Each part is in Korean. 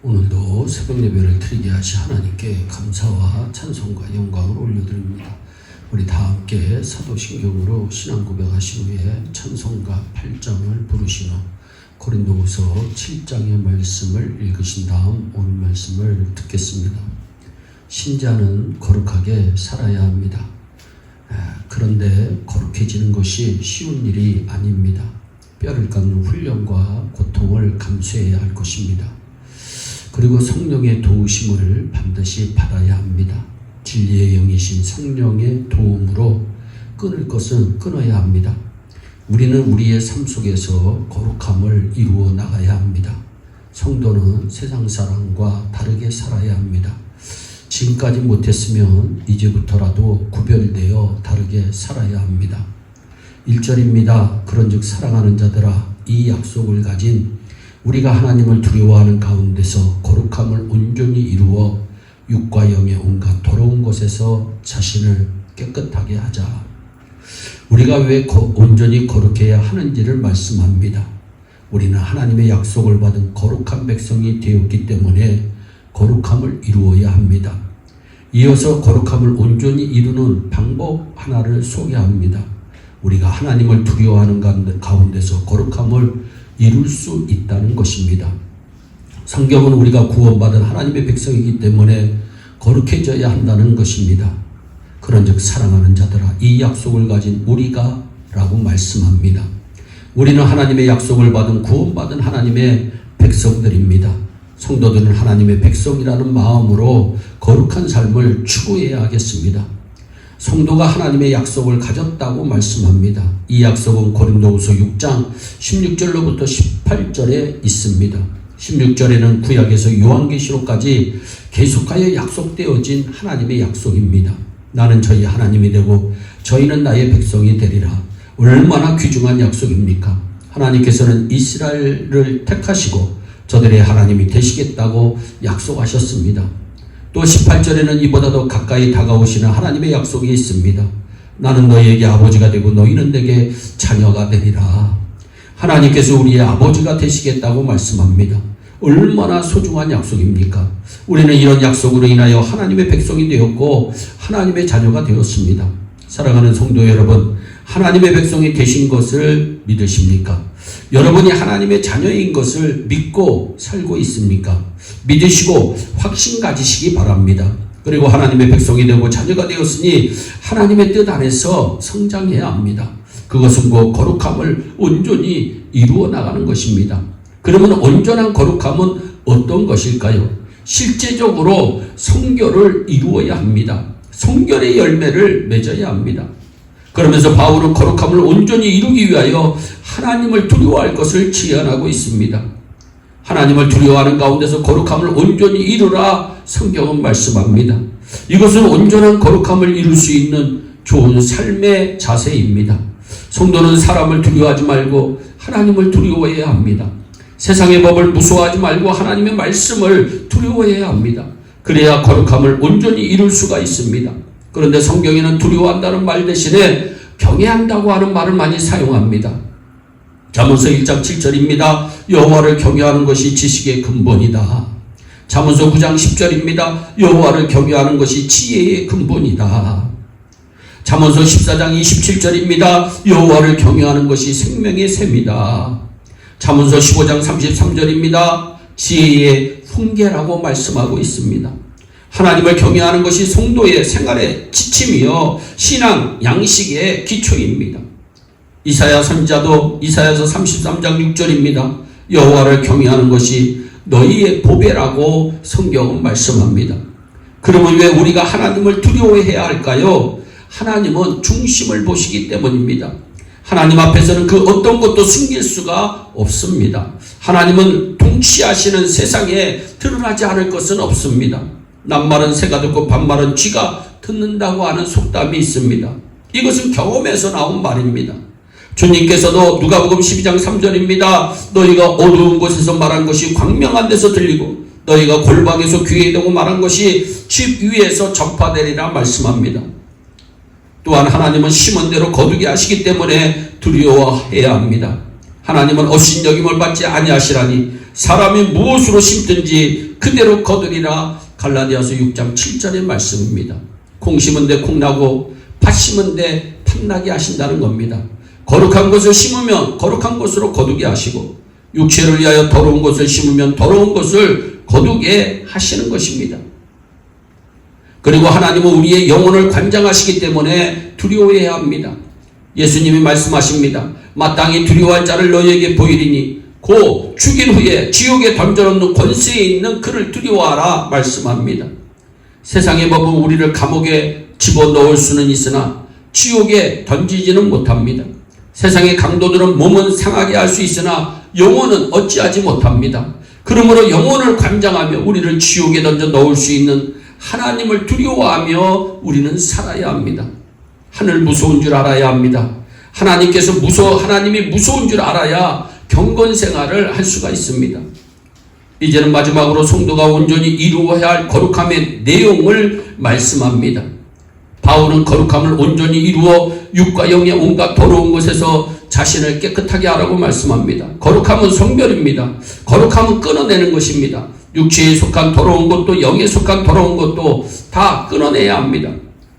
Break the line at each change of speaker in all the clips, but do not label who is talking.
오늘도 새벽 예배를 드리게 하신 하나님께 감사와 찬송과 영광을 올려드립니다. 우리 다 함께 사도신경으로 신앙 고백하신 후에 찬송가 8장을 부르신 후 고린도후서 7장의 말씀을 읽으신 다음 오늘 말씀을 듣겠습니다. 신자는 거룩하게 살아야 합니다. 그런데 거룩해지는 것이 쉬운 일이 아닙니다. 뼈를 깎는 훈련과 고통을 감수해야 할 것입니다. 그리고 성령의 도우심을 반드시 받아야 합니다. 진리의 영이신 성령의 도움으로 끊을 것은 끊어야 합니다. 우리는 우리의 삶 속에서 거룩함을 이루어 나가야 합니다. 성도는 세상 사람과 다르게 살아야 합니다. 지금까지 못했으면 이제부터라도 구별되어 다르게 살아야 합니다. 1절입니다. 그런즉 사랑하는 자들아, 이 약속을 가진 우리가 하나님을 두려워하는 가운데서 거룩함을 온전히 이루어 육과 영의 온갖 더러운 것에서 자신을 깨끗하게 하자. 우리가 왜 온전히 거룩해야 하는지를 말씀합니다. 우리는 하나님의 약속을 받은 거룩한 백성이 되었기 때문에 거룩함을 이루어야 합니다. 이어서 거룩함을 온전히 이루는 방법 하나를 소개합니다. 우리가 하나님을 두려워하는 가운데서 거룩함을 이룰 수 있다는 것입니다. 성경은 우리가 구원받은 하나님의 백성이기 때문에 거룩해져야 한다는 것입니다. 그런즉 사랑하는 자들아, 이 약속을 가진 우리가 라고 말씀합니다. 우리는 하나님의 약속을 받은 구원받은 하나님의 백성들입니다. 성도들은 하나님의 백성이라는 마음으로 거룩한 삶을 추구해야 하겠습니다. 성도가 하나님의 약속을 가졌다고 말씀합니다. 이 약속은 고린도후서 6장 16절로부터 18절에 있습니다. 16절에는 구약에서 요한계시록까지 계속하여 약속되어진 하나님의 약속입니다. 나는 저희 하나님이 되고 저희는 나의 백성이 되리라. 얼마나 귀중한 약속입니까? 하나님께서는 이스라엘을 택하시고 저들의 하나님이 되시겠다고 약속하셨습니다. 또 18절에는 이보다 더 가까이 다가오시는 하나님의 약속이 있습니다. 나는 너희에게 아버지가 되고 너희는 내게 자녀가 되리라. 하나님께서 우리의 아버지가 되시겠다고 말씀합니다. 얼마나 소중한 약속입니까? 우리는 이런 약속으로 인하여 하나님의 백성이 되었고 하나님의 자녀가 되었습니다. 사랑하는 성도 여러분, 하나님의 백성이 되신 것을 믿으십니까? 여러분이 하나님의 자녀인 것을 믿고 살고 있습니까? 믿으시고 확신 가지시기 바랍니다. 그리고 하나님의 백성이 되고 자녀가 되었으니 하나님의 뜻 안에서 성장해야 합니다. 그것은 그 거룩함을 온전히 이루어 나가는 것입니다. 그러면 온전한 거룩함은 어떤 것일까요? 실제적으로 성결을 이루어야 합니다. 성결의 열매를 맺어야 합니다. 그러면서 바울은 거룩함을 온전히 이루기 위하여 하나님을 두려워할 것을 제안하고 있습니다. 하나님을 두려워하는 가운데서 거룩함을 온전히 이루라 성경은 말씀합니다. 이것은 온전한 거룩함을 이룰 수 있는 좋은 삶의 자세입니다. 성도는 사람을 두려워하지 말고 하나님을 두려워해야 합니다. 세상의 법을 무서워하지 말고 하나님의 말씀을 두려워해야 합니다. 그래야 거룩함을 온전히 이룰 수가 있습니다. 그런데 성경에는 두려워한다는 말 대신에 경외한다고 하는 말을 많이 사용합니다. 잠언서 1장 7절입니다. 여호와를 경외하는 것이 지식의 근본이다. 잠언서 9장 10절입니다. 여호와를 경외하는 것이 지혜의 근본이다. 잠언서 14장 27절입니다. 여호와를 경외하는 것이 생명의 셈이다. 잠언서 15장 33절입니다. 지혜의 훈계라고 말씀하고 있습니다. 하나님을 경외하는 것이 성도의 생활의 지침이요 신앙 양식의 기초입니다. 이사야 선지자도 이사야서 33장 6절입니다. 여호와를 경외하는 것이 너희의 보배라고 성경은 말씀합니다. 그러면 왜 우리가 하나님을 두려워해야 할까요? 하나님은 중심을 보시기 때문입니다. 하나님 앞에서는 그 어떤 것도 숨길 수가 없습니다. 하나님은 통치하시는 세상에 드러나지 않을 것은 없습니다. 낱말은 새가 듣고 반말은 쥐가 듣는다고 하는 속담이 있습니다. 이것은 경험에서 나온 말입니다. 주님께서도 누가복음 12장 3절입니다. 너희가 어두운 곳에서 말한 것이 광명한 데서 들리고 너희가 골방에서 귀에 대고 말한 것이 집 위에서 전파되리라 말씀합니다. 또한 하나님은 심은 대로 거두게 하시기 때문에 두려워해야 합니다. 하나님은 업신여김을 받지 아니하시라니 사람이 무엇으로 심든지 그대로 거두리라. 갈라디아서 6장 7절의 말씀입니다. 콩 심은 데 콩 나고 팥 심은 데 팥나게 하신다는 겁니다. 거룩한 것을 심으면 거룩한 것으로 거두게 하시고 육체를 위하여 더러운 것을 심으면 더러운 것을 거두게 하시는 것입니다. 그리고 하나님은 우리의 영혼을 관장하시기 때문에 두려워해야 합니다. 예수님이 말씀하십니다. 마땅히 두려워할 자를 너희에게 보이리니 곧 죽인 후에 지옥에 던져놓는 권세에 있는 그를 두려워하라 말씀합니다. 세상의 법은 우리를 감옥에 집어넣을 수는 있으나 지옥에 던지지는 못합니다. 세상의 강도들은 몸은 상하게 할 수 있으나 영혼은 어찌하지 못합니다. 그러므로 영혼을 관장하며 우리를 지옥에 던져 넣을 수 있는 하나님을 두려워하며 우리는 살아야 합니다. 하늘 무서운 줄 알아야 합니다. 하나님이 무서운 줄 알아야 경건 생활을 할 수가 있습니다. 이제는 마지막으로 성도가 온전히 이루어야 할 거룩함의 내용을 말씀합니다. 바울은 거룩함을 온전히 이루어 육과 영의 온갖 더러운 것에서 자신을 깨끗하게 하라고 말씀합니다. 거룩함은 성별입니다. 거룩함은 끊어내는 것입니다. 육체에 속한 더러운 것도 영에 속한 더러운 것도 다 끊어내야 합니다.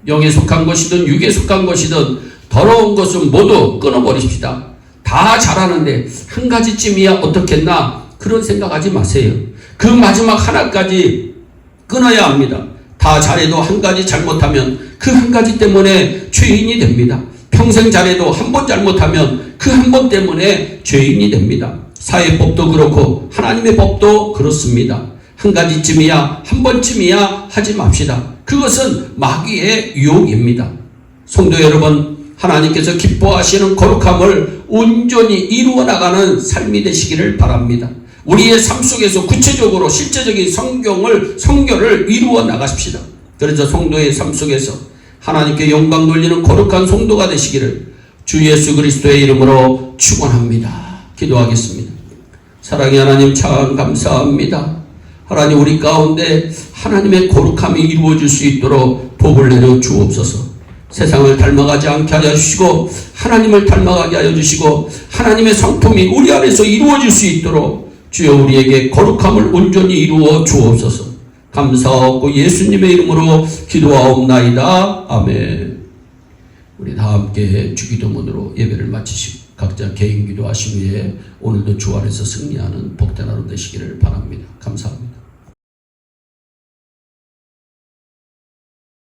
영에 속한 것이든 육에 속한 것이든 더러운 것은 모두 끊어버립시다. 다 잘하는데 한 가지쯤이야 어떻겠나 그런 생각하지 마세요. 그 마지막 하나까지 끊어야 합니다. 다 잘해도 한 가지 잘못하면 그 한 가지 때문에 죄인이 됩니다. 평생 잘해도 한 번 잘못하면 그 한 번 때문에 죄인이 됩니다. 사회법도 그렇고 하나님의 법도 그렇습니다. 한 가지쯤이야 한 번쯤이야 하지 맙시다. 그것은 마귀의 유혹입니다. 성도 여러분, 하나님께서 기뻐하시는 거룩함을 온전히 이루어 나가는 삶이 되시기를 바랍니다. 우리의 삶 속에서 구체적으로 실제적인 성결을 이루어 나가십시다. 그래서 성도의 삶 속에서 하나님께 영광 돌리는 거룩한 성도가 되시기를 주 예수 그리스도의 이름으로 축원합니다. 기도하겠습니다. 사랑의 하나님, 참 감사합니다. 하나님, 우리 가운데 하나님의 거룩함이 이루어질 수 있도록 복을 내려 주옵소서. 세상을 닮아가지 않게 하여 주시고 하나님을 닮아가게 하여 주시고 하나님의 성품이 우리 안에서 이루어질 수 있도록 주여 우리에게 거룩함을 온전히 이루어 주옵소서. 감사하고 예수님의 이름으로 기도하옵나이다. 아멘. 우리 다 함께 주기도문으로 예배를 마치시고 각자 개인 기도하신 후에 오늘도 주 안에서 승리하는 복된 하루 되시기를 바랍니다. 감사합니다.